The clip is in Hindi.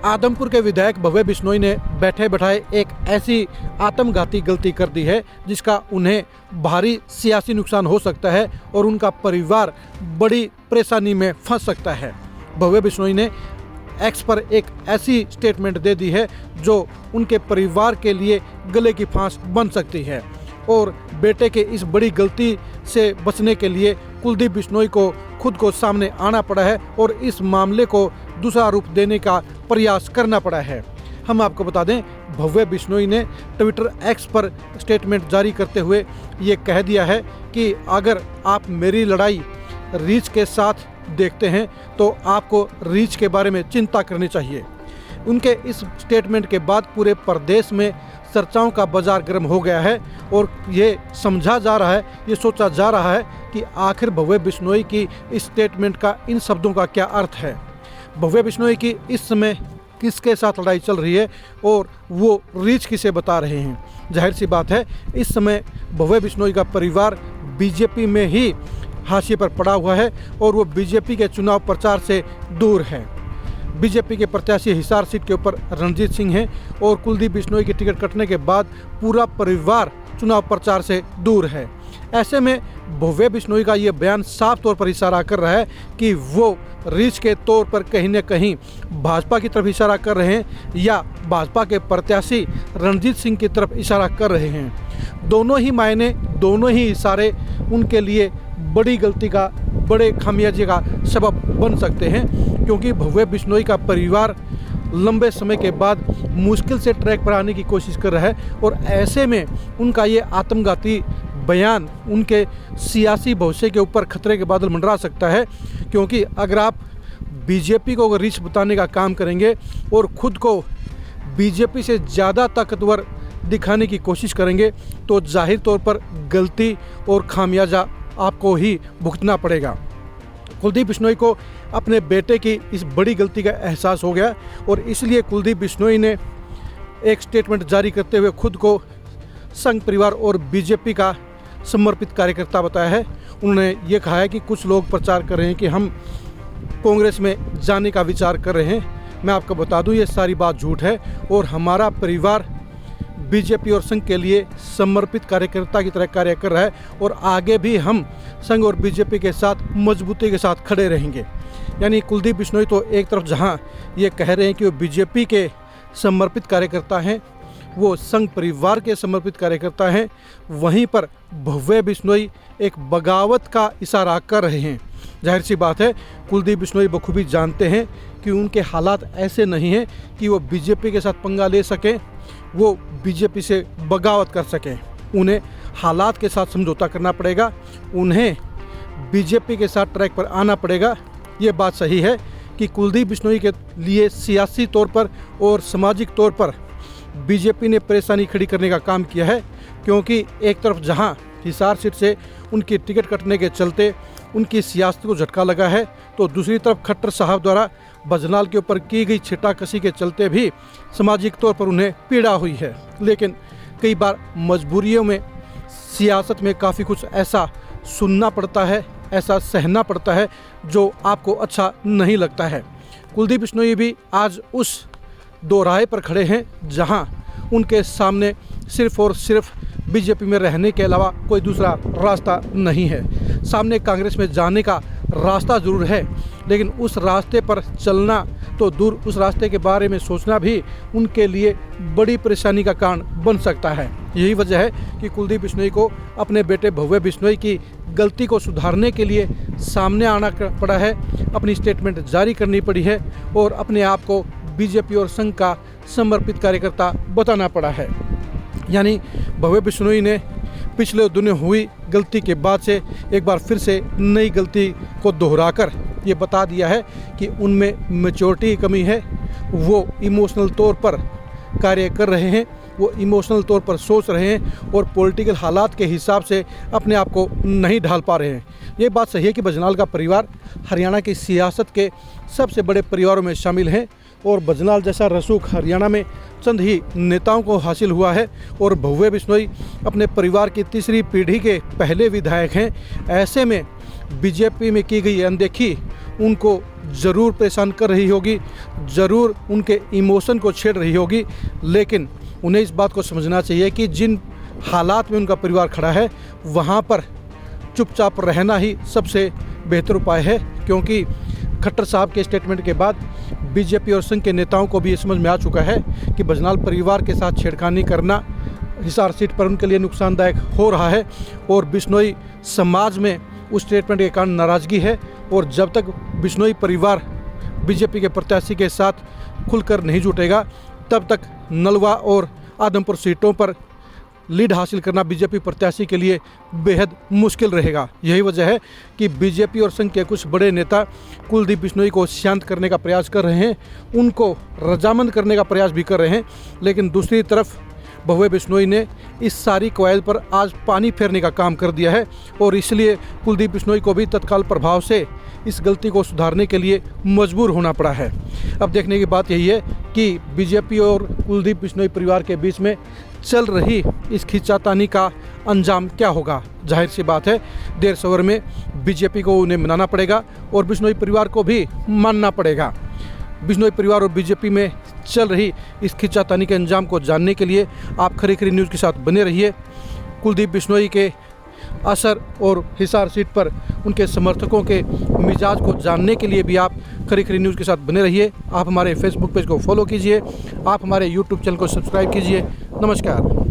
आदमपुर के विधायक भव्य बिश्नोई ने बैठे बैठाए एक ऐसी आत्मघाती गलती कर दी है जिसका उन्हें भारी सियासी नुकसान हो सकता है और उनका परिवार बड़ी परेशानी में फंस सकता है। भव्य बिश्नोई ने एक्स पर एक ऐसी स्टेटमेंट दे दी है जो उनके परिवार के लिए गले की फांस बन सकती है और बेटे के इस बड़ी गलती से बचने के लिए कुलदीप बिश्नोई को खुद को सामने आना पड़ा है और इस मामले को दूसरा रूप देने का प्रयास करना पड़ा है। हम आपको बता दें, भव्य बिश्नोई ने ट्विटर एक्स पर स्टेटमेंट जारी करते हुए ये कह दिया है कि अगर आप मेरी लड़ाई रीच के साथ देखते हैं तो आपको रीच के बारे में चिंता करनी चाहिए। उनके इस स्टेटमेंट के बाद पूरे प्रदेश में चर्चाओं का बाजार गर्म हो गया है और ये समझा जा रहा है, ये सोचा जा रहा है कि आखिर भव्य बिश्नोई की इस स्टेटमेंट का इन शब्दों का क्या अर्थ है। भव्य बिश्नोई की इस समय किसके साथ लड़ाई चल रही है और वो रीच किसे बता रहे हैं। जाहिर सी बात है, इस समय भव्य बिश्नोई का परिवार बीजेपी में ही हाशिए पर पड़ा हुआ है और वो बीजेपी के चुनाव प्रचार से दूर है। बीजेपी के प्रत्याशी हिसार सीट के ऊपर रणजीत सिंह हैं और कुलदीप बिश्नोई की टिकट कटने के बाद पूरा परिवार चुनाव प्रचार से दूर है। ऐसे में भव्य बिश्नोई का ये बयान साफ तौर पर इशारा कर रहा है कि वो रीच के तौर पर कहीं न कहीं भाजपा की तरफ इशारा कर रहे हैं या भाजपा के प्रत्याशी रणजीत सिंह की तरफ इशारा कर रहे हैं। दोनों ही मायने, दोनों ही इशारे उनके लिए बड़ी गलती का, बड़े खामियाजे का सबब बन सकते हैं, क्योंकि भव्य बिश्नोई का परिवार लंबे समय के बाद मुश्किल से ट्रैक पर आने की कोशिश कर रहा है और ऐसे में उनका ये आत्मघाती बयान उनके सियासी भविष्य के ऊपर खतरे के बादल मंडरा सकता है। क्योंकि अगर आप बीजेपी को रीच बताने का काम करेंगे और खुद को बीजेपी से ज़्यादा ताकतवर दिखाने की कोशिश करेंगे तो जाहिर तौर पर गलती और खामियाजा आपको ही भुगतना पड़ेगा। कुलदीप बिश्नोई को अपने बेटे की इस बड़ी गलती का एहसास हो गया और इसलिए कुलदीप बिश्नोई ने एक स्टेटमेंट जारी करते हुए खुद को संघ परिवार और बीजेपी का समर्पित कार्यकर्ता बताया है। उन्होंने ये कहा है कि कुछ लोग प्रचार कर रहे हैं कि हम कांग्रेस में जाने का विचार कर रहे हैं। मैं आपको बता दूं, ये सारी बात झूठ है और हमारा परिवार बीजेपी और संघ के लिए समर्पित कार्यकर्ता की तरह कार्य कर रहा है और आगे भी हम संघ और बीजेपी के साथ मजबूती के साथ खड़े रहेंगे। यानी कुलदीप बिश्नोई तो एक तरफ जहां ये कह रहे हैं कि वो बीजेपी के समर्पित कार्यकर्ता हैं, वो संघ परिवार के समर्पित कार्यकर्ता हैं, वहीं पर भव्य बिश्नोई एक बगावत का इशारा कर रहे हैं। जाहिर सी बात है, कुलदीप बिश्नोई बखूबी जानते हैं कि उनके हालात ऐसे नहीं हैं कि वो बीजेपी के साथ पंगा ले सकें, वो बीजेपी से बगावत कर सकें। उन्हें हालात के साथ समझौता करना पड़ेगा, उन्हें बीजेपी के साथ ट्रैक पर आना पड़ेगा। ये बात सही है कि कुलदीप बिश्नोई के लिए सियासी तौर पर और सामाजिक तौर पर बीजेपी ने परेशानी खड़ी करने का काम किया है, क्योंकि एक तरफ जहां हिसार सीट से उनकी टिकट कटने के चलते उनकी सियासत को झटका लगा है, तो दूसरी तरफ खट्टर साहब द्वारा बजनाल के ऊपर की गई छिटाकशी के चलते भी सामाजिक तौर पर उन्हें पीड़ा हुई है। लेकिन कई बार मजबूरियों में सियासत में काफ़ी कुछ ऐसा सुनना पड़ता है, ऐसा सहना पड़ता है जो आपको अच्छा नहीं लगता है। कुलदीप बिश्नोई भी आज उस दो राह पर खड़े हैं जहां उनके सामने सिर्फ और सिर्फ बीजेपी में रहने के अलावा कोई दूसरा रास्ता नहीं है। सामने कांग्रेस में जाने का रास्ता ज़रूर है, लेकिन उस रास्ते पर चलना तो दूर, उस रास्ते के बारे में सोचना भी उनके लिए बड़ी परेशानी का कारण बन सकता है। यही वजह है कि कुलदीप बिश्नोई को अपने बेटे भव्य बिश्नोई की गलती को सुधारने के लिए सामने आना पड़ा है, अपनी स्टेटमेंट जारी करनी पड़ी है और अपने आप को बीजेपी और संघ का समर्पित कार्यकर्ता बताना पड़ा है। यानी भव्य बिश्नोई ने पिछले दिनों हुई गलती के बाद से एक बार फिर से नई गलती को दोहराकर ये बता दिया है कि उनमें मैच्योरिटी की कमी है, वो इमोशनल तौर पर कार्य कर रहे हैं, वो इमोशनल तौर पर सोच रहे हैं और पॉलिटिकल हालात के हिसाब से अपने आप को नहीं ढाल पा रहे हैं। ये बात सही है कि बजनाल का परिवार हरियाणा की सियासत के सबसे बड़े परिवारों में शामिल हैं और बजनाल जैसा रसूख हरियाणा में चंद ही नेताओं को हासिल हुआ है और भव्य बिश्नोई अपने परिवार की तीसरी पीढ़ी के पहले विधायक हैं। ऐसे में बीजेपी में की गई अनदेखी उनको ज़रूर परेशान कर रही होगी, ज़रूर उनके इमोशन को छेड़ रही होगी, लेकिन उन्हें इस बात को समझना चाहिए कि जिन हालात में उनका परिवार खड़ा है वहाँ पर चुपचाप रहना ही सबसे बेहतर उपाय है। क्योंकि खट्टर साहब के स्टेटमेंट के बाद बीजेपी और संघ के नेताओं को भी ये समझ में आ चुका है कि बजनाल परिवार के साथ छेड़खानी करना हिसार सीट पर उनके लिए नुकसानदायक हो रहा है और बिश्नोई समाज में उस स्टेटमेंट के कारण नाराज़गी है। और जब तक बिश्नोई परिवार बीजेपी के प्रत्याशी के साथ खुलकर नहीं जुटेगा तब तक नलवा और आदमपुर सीटों पर लीड हासिल करना बीजेपी प्रत्याशी के लिए बेहद मुश्किल रहेगा। यही वजह है कि बीजेपी और संघ के कुछ बड़े नेता कुलदीप बिश्नोई को शांत करने का प्रयास कर रहे हैं, उनको रजामंद करने का प्रयास भी कर रहे हैं। लेकिन दूसरी तरफ भव्य बिश्नोई ने इस सारी कवायद पर आज पानी फेरने का काम कर दिया है और इसलिए कुलदीप बिश्नोई को भी तत्काल प्रभाव से इस गलती को सुधारने के लिए मजबूर होना पड़ा है। अब देखने की बात यही है कि बीजेपी और कुलदीप बिश्नोई परिवार के बीच में चल रही इस खींचातानी का अंजाम क्या होगा। जाहिर सी बात है देर सवेर में बीजेपी को उन्हें मनाना पड़ेगा और बिश्नोई परिवार को भी मानना पड़ेगा। बिश्नोई परिवार और बीजेपी में चल रही इस खींचातानी के अंजाम को जानने के लिए आप खरी खरी न्यूज़ के साथ बने रहिए। कुलदीप बिश्नोई के असर और हिसार सीट पर उनके समर्थकों के मिजाज को जानने के लिए भी आप खरी खरी न्यूज़ के साथ बने रहिए। आप हमारे फेसबुक पेज को फॉलो कीजिए, आप हमारे यूट्यूब चैनल को सब्सक्राइब कीजिए। नमस्कार।